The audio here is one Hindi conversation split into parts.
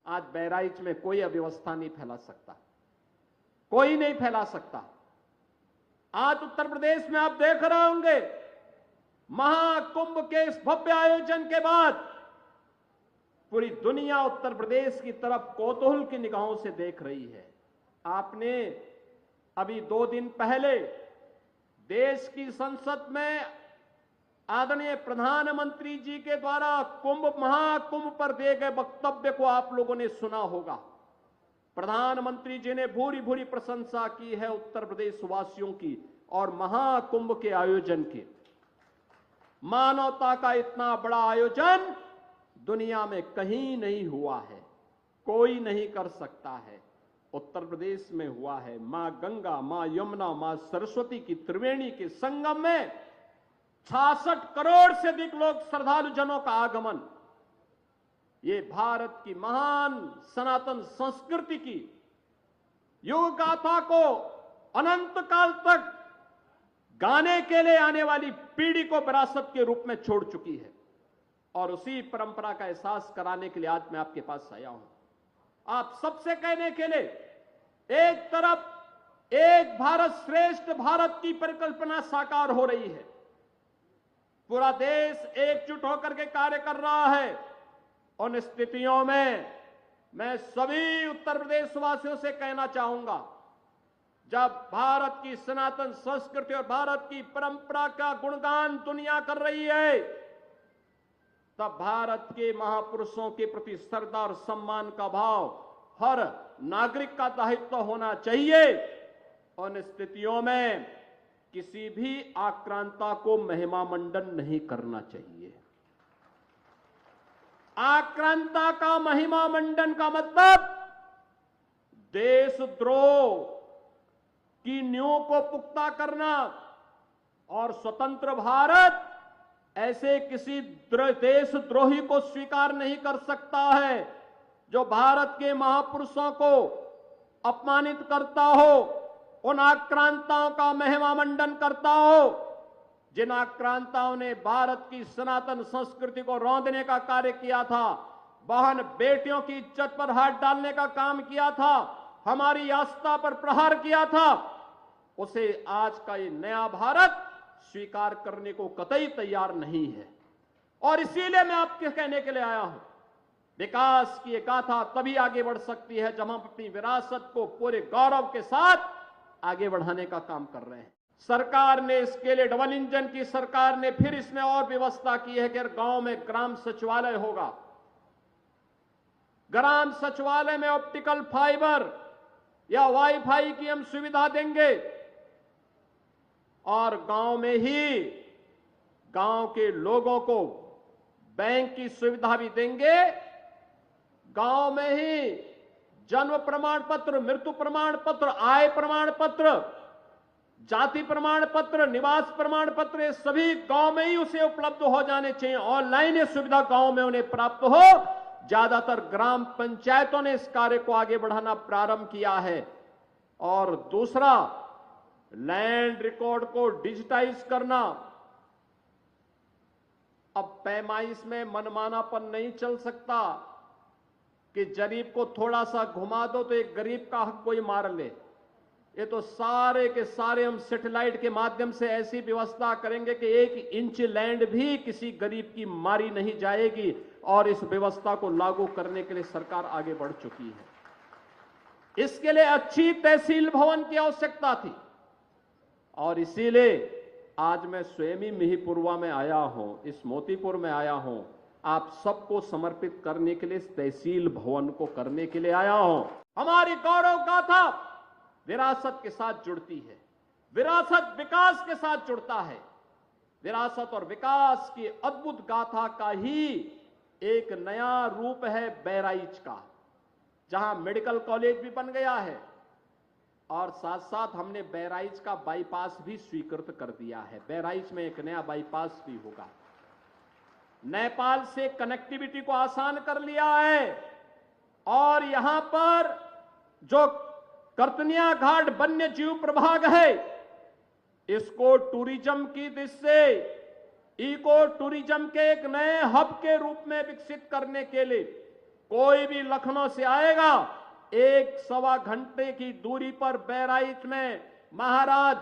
आज बहराइच में कोई अव्यवस्था नहीं फैला सकता, कोई नहीं फैला सकता। आज उत्तर प्रदेश में आप देख रहे होंगे, महाकुंभ के इस भव्य आयोजन के बाद पूरी दुनिया उत्तर प्रदेश की तरफ कौतूहल की निगाहों से देख रही है। आपने अभी 2 दिन पहले देश की संसद में आदरणीय प्रधानमंत्री जी के द्वारा महाकुंभ पर दिए गए वक्तव्य को आप लोगों ने सुना होगा। प्रधानमंत्री जी ने भूरी भूरी प्रशंसा की है उत्तर प्रदेश वासियों की और महाकुंभ के आयोजन की। मानवता का इतना बड़ा आयोजन दुनिया में कहीं नहीं हुआ है, कोई नहीं कर सकता है। उत्तर प्रदेश में हुआ है। मां गंगा, मां यमुना, मां सरस्वती की त्रिवेणी के संगम में 66 करोड़ से अधिक लोग श्रद्धालु जनों का आगमन। ये भारत की महान सनातन संस्कृति की युग गाथा को अनंत काल तक गाने के लिए आने वाली पीढ़ी को विरासत के रूप में छोड़ चुकी है और उसी परंपरा का एहसास कराने के लिए आज मैं आपके पास आया हूं। आप सबसे कहने के लिए, एक तरफ एक भारत श्रेष्ठ भारत की परिकल्पना साकार हो रही है, पूरा देश एकजुट होकर के कार्य कर रहा है। उन स्थितियों में मैं सभी उत्तर प्रदेश वासियों से कहना चाहूंगा, जब भारत की सनातन संस्कृति और भारत की परंपरा का गुणगान दुनिया कर रही है, तब भारत के महापुरुषों के प्रति श्रद्धा और सम्मान का भाव हर नागरिक का दायित्व होना चाहिए। उन स्थितियों में किसी भी आक्रांता को महिमा मंडन नहीं करना चाहिए। आक्रांता का महिमा मंडन का मतलब देशद्रोह की नींव को पुख्ता करना, और स्वतंत्र भारत ऐसे किसी देशद्रोही को स्वीकार नहीं कर सकता है जो भारत के महापुरुषों को अपमानित करता हो, उन आक्रांताओं का महिमा मंडन करता हो जिन आक्रांताओं ने भारत की सनातन संस्कृति को रौंदने का कार्य किया था, बहन बेटियों की इज्जत पर हाथ डालने का काम किया था, हमारी आस्था पर प्रहार किया था। उसे आज का ये नया भारत स्वीकार करने को कतई तैयार नहीं है। और इसीलिए मैं आपके कहने के लिए आया हूं, विकास की गाथा तभी आगे बढ़ सकती है जब हम अपनी विरासत को पूरे गौरव के साथ आगे बढ़ाने का काम कर रहे हैं। सरकार ने इसके लिए डबल इंजन की सरकार ने फिर इसमें और व्यवस्था की है कि गांव में ग्राम सचिवालय होगा। ग्राम सचिवालय में ऑप्टिकल फाइबर या वाईफाई की हम सुविधा देंगे और गांव में ही गांव के लोगों को बैंक की सुविधा भी देंगे। गांव में ही जन्म प्रमाण पत्र, मृत्यु प्रमाण पत्र, आय प्रमाण पत्र, जाति प्रमाण पत्र, निवास प्रमाण पत्र, ये सभी गांव में ही उसे उपलब्ध हो जाने चाहिए। ऑनलाइन ये सुविधा गांव में उन्हें प्राप्त हो। ज्यादातर ग्राम पंचायतों ने इस कार्य को आगे बढ़ाना प्रारंभ किया है। और दूसरा, लैंड रिकॉर्ड को डिजिटाइज करना। अब पैमाइश में मनमानापन नहीं चल सकता कि गरीब को थोड़ा सा घुमा दो तो एक गरीब का हक कोई मार ले। ये तो सारे के सारे हम सैटेलाइट के माध्यम से ऐसी व्यवस्था करेंगे कि 1 इंच लैंड भी किसी गरीब की मारी नहीं जाएगी। और इस व्यवस्था को लागू करने के लिए सरकार आगे बढ़ चुकी है। इसके लिए अच्छी तहसील भवन की आवश्यकता थी और इसीलिए आज मैं स्वयं ही मिहीपुरवा में आया हूं, इस मोतीपुर में आया हूं, आप सबको समर्पित करने के लिए, इस तहसील भवन को करने के लिए आया हूं। हमारी गौरव गाथा विरासत के साथ जुड़ती है, विरासत विकास के साथ जुड़ता है। विरासत और विकास की अद्भुत गाथा का ही एक नया रूप है बहराइच का, जहां मेडिकल कॉलेज भी बन गया है और साथ साथ हमने बहराइच का बाईपास भी स्वीकृत कर दिया है। बहराइच में एक नया बाईपास भी होगा। नेपाल से कनेक्टिविटी को आसान कर लिया है और यहां पर जो कर्तनिया घाट वन्य जीव प्रभाग है, इसको टूरिज्म की दृष्टि से इको टूरिज्म के एक नए हब के रूप में विकसित करने के लिए कोई भी लखनऊ से आएगा, 1-1.25 घंटे की दूरी पर बहराइच में महाराज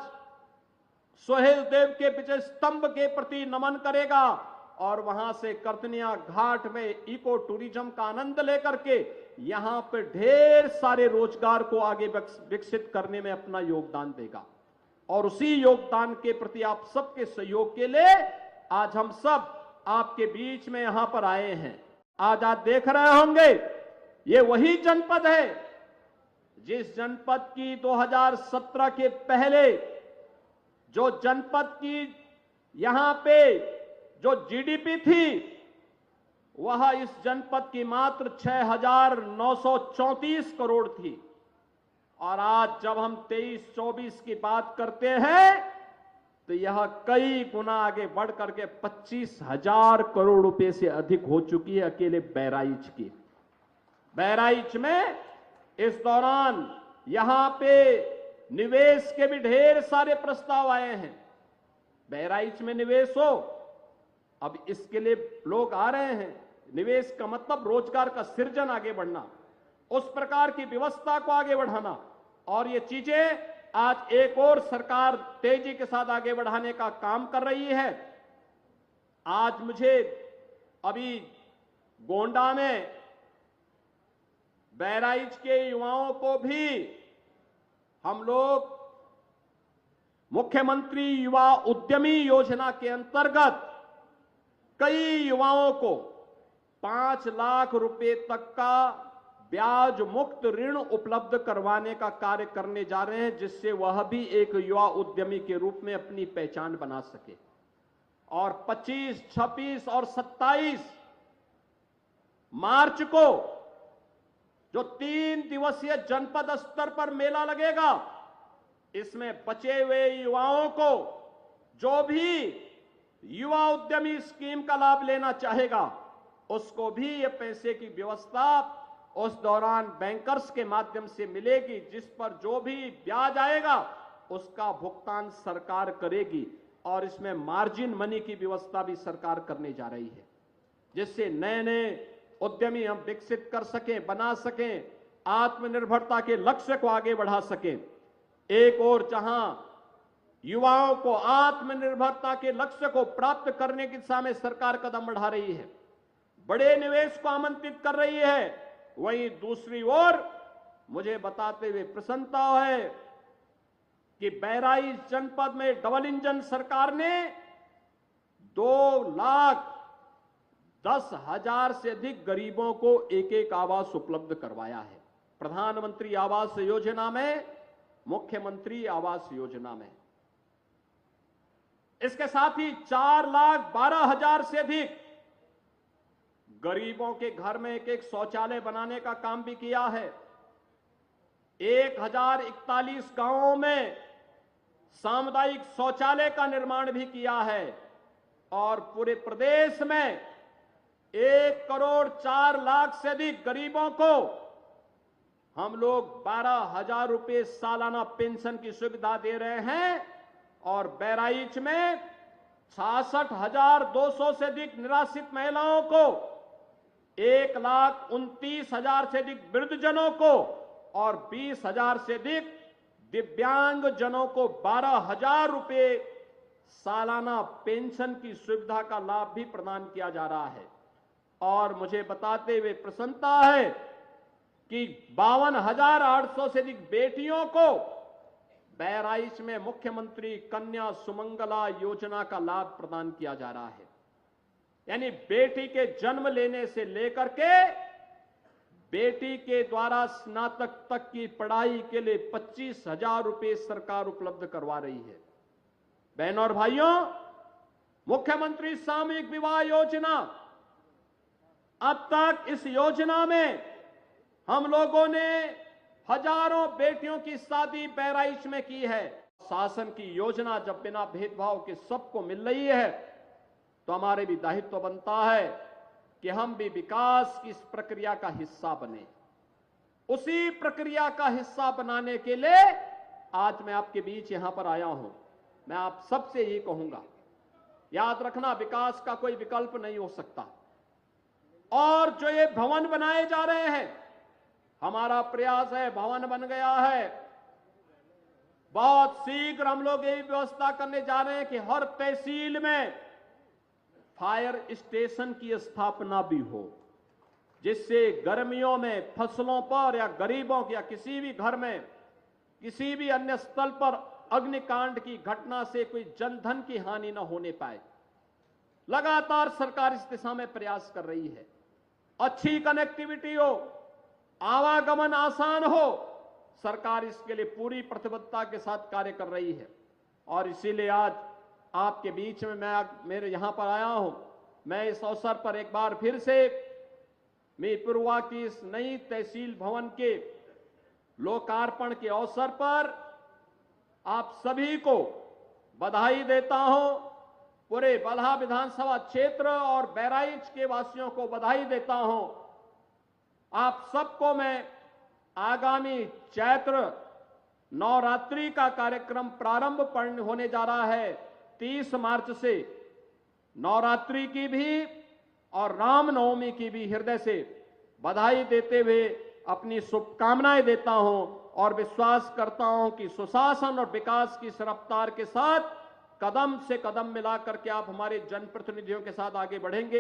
सोहेल देव के विजय स्तंभ के प्रति नमन करेगा और वहां से करतनिया घाट में इको टूरिज्म का आनंद लेकर के यहां पर ढेर सारे रोजगार को आगे विकसित करने में अपना योगदान देगा। और उसी योगदान के प्रति आप सबके सहयोग के लिए आज हम सब आपके बीच में यहां पर आए हैं। आज आप देख रहे होंगे, ये वही जनपद है जिस जनपद की 2017 के पहले जो जनपद की यहां पे जो जीडीपी थी वह इस जनपद की मात्र 6,934 करोड़ थी। और आज जब हम 23-24 की बात करते हैं तो यह कई गुना आगे बढ़ करके 25,000 करोड़ रुपए से अधिक हो चुकी है अकेले बहराइच की। बहराइच में इस दौरान यहां पे निवेश के भी ढेर सारे प्रस्ताव आए हैं। बहराइच में निवेश हो, अब इसके लिए लोग आ रहे हैं। निवेश का मतलब रोजगार का सृजन, आगे बढ़ना, उस प्रकार की व्यवस्था को आगे बढ़ाना, और ये चीजें आज एक और सरकार तेजी के साथ आगे बढ़ाने का काम कर रही है। आज मुझे अभी गोंडा में बहराइच के युवाओं को भी हम लोग मुख्यमंत्री युवा उद्यमी योजना के अंतर्गत कई युवाओं को 5 लाख रुपए तक का ब्याज मुक्त ऋण उपलब्ध करवाने का कार्य करने जा रहे हैं, जिससे वह भी एक युवा उद्यमी के रूप में अपनी पहचान बना सके। और 25, 26 और 27 मार्च को जो 3 दिवसीय जनपद स्तर पर मेला लगेगा, इसमें बचे हुए युवाओं को जो भी युवा उद्यमी स्कीम का लाभ लेना चाहेगा उसको भी ये पैसे की व्यवस्था उस दौरान बैंकर्स के माध्यम से मिलेगी, जिस पर जो भी ब्याज आएगा उसका भुगतान सरकार करेगी। और इसमें मार्जिन मनी की व्यवस्था भी सरकार करने जा रही है, जिससे नए नए उद्यमी हम विकसित कर सकें, बना सकें, आत्मनिर्भरता के लक्ष्य को आगे बढ़ा सकें। एक और जहां युवाओं को आत्मनिर्भरता के लक्ष्य को प्राप्त करने की दिशा में सरकार कदम बढ़ा रही है, बड़े निवेश को आमंत्रित कर रही है, वहीं दूसरी ओर मुझे बताते हुए प्रसन्नता है कि बहराइच जनपद में डबल इंजन सरकार ने 2,10,000 से अधिक गरीबों को एक आवास उपलब्ध करवाया है। प्रधानमंत्री आवास योजना में, मुख्यमंत्री आवास योजना में। इसके साथ ही 4,12,000 से अधिक गरीबों के घर में एक शौचालय बनाने का काम भी किया है। 1,041 गांवों में सामुदायिक शौचालय का निर्माण भी किया है। और पूरे प्रदेश में 1,04,00,000 से अधिक गरीबों को हम लोग 12,000 रुपए सालाना पेंशन की सुविधा दे रहे हैं। और बहराइच में 66,200 से अधिक निराश्रित महिलाओं को, 1,29,000 से अधिक वृद्धजनों को और 20,000 से अधिक दिव्यांग जनों को 12,000 रुपए सालाना पेंशन की सुविधा का लाभ भी प्रदान किया जा रहा है। और मुझे बताते हुए प्रसन्नता है कि 52,800 से अधिक बेटियों को बहराइच में मुख्यमंत्री कन्या सुमंगला योजना का लाभ प्रदान किया जा रहा है। यानी बेटी के जन्म लेने से लेकर के बेटी के द्वारा स्नातक तक की पढ़ाई के लिए 25,000 रुपए सरकार उपलब्ध करवा रही है। बहनों और भाइयों, मुख्यमंत्री सामूहिक विवाह योजना, अब तक इस योजना में हम लोगों ने हजारों बेटियों की शादी बहराइच में की है। शासन की योजना जब बिना भेदभाव के सबको मिल रही है तो हमारे भी दायित्व बनता है कि हम भी विकास की इस प्रक्रिया का हिस्सा बने। उसी प्रक्रिया का हिस्सा बनाने के लिए आज मैं आपके बीच यहां पर आया हूं। मैं आप सबसे ये कहूंगा, याद रखना, विकास का कोई विकल्प नहीं हो सकता। और जो ये भवन बनाए जा रहे हैं, हमारा प्रयास है, भवन बन गया है, बहुत शीघ्र हम लोग यही व्यवस्था करने जा रहे हैं कि हर तहसील में फायर स्टेशन की स्थापना भी हो, जिससे गर्मियों में फसलों पर या गरीबों या किसी भी घर में किसी भी अन्य स्थल पर अग्निकांड की घटना से कोई जनधन की हानि न होने पाए। लगातार सरकार इस दिशा में प्रयास कर रही है। अच्छी कनेक्टिविटी हो, आवागमन आसान हो, सरकार इसके लिए पूरी प्रतिबद्धता के साथ कार्य कर रही है। और इसीलिए आज आपके बीच में मैं मेरे यहां पर आया हूं। मैं इस अवसर पर एक बार फिर से मीरपुरवा की इस नई तहसील भवन के लोकार्पण के अवसर पर आप सभी को बधाई देता हूं। पूरे बलहा विधानसभा क्षेत्र और बहराइच के वासियों को बधाई देता हूं। आप सबको मैं आगामी चैत्र नवरात्रि का कार्यक्रम प्रारंभ होने जा रहा है 30 मार्च से, नवरात्रि की भी और रामनवमी की भी हृदय से बधाई देते हुए अपनी शुभकामनाएं देता हूं और विश्वास करता हूं कि सुशासन और विकास की रफ्तार के साथ कदम से कदम मिलाकर के आप हमारे जनप्रतिनिधियों के साथ आगे बढ़ेंगे।